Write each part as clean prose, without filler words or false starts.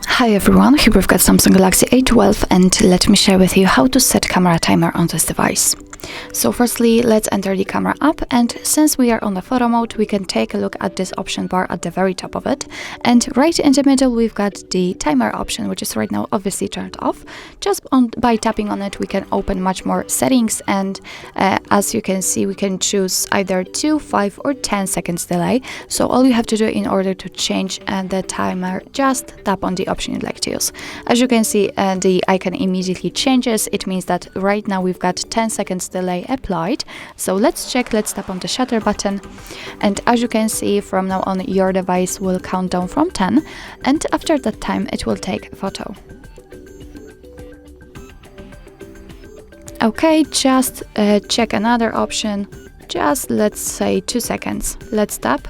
Hi everyone, here we've got Samsung Galaxy A12 and let me share with you how to set camera timer on this device. So firstly, let's enter the camera app, and since we are on the photo mode, we can take a look at this option bar at the very top of it. And right in the middle, we've got the timer option, which is right now obviously turned off. By tapping on it, we can open much more settings, and as you can see, we can choose either 2, 5 or 10 seconds delay. So all you have to do in order to change the timer, just tap on the option you'd like to use. As you can see, the icon immediately changes. It means that right now we've got 10 seconds delay applied. So let's check. Let's tap on the shutter button, and as you can see, from now on your device will count down from 10, and after that time it will take a photo. Okay, just check another option, just let's say 2 seconds. Let's tap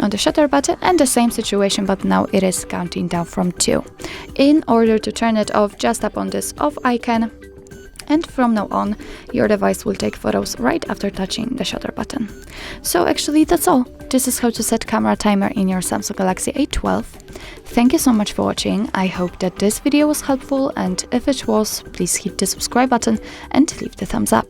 on the shutter button, and the same situation, but now it is counting down from 2. In order to turn it off, just tap on this off icon, and from now on your device will take photos right after touching the shutter button. So actually that's all. This is how to set camera timer in your Samsung Galaxy A12. Thank you so much for watching. I hope that this video was helpful, and if it was, please hit the subscribe button and leave the thumbs up.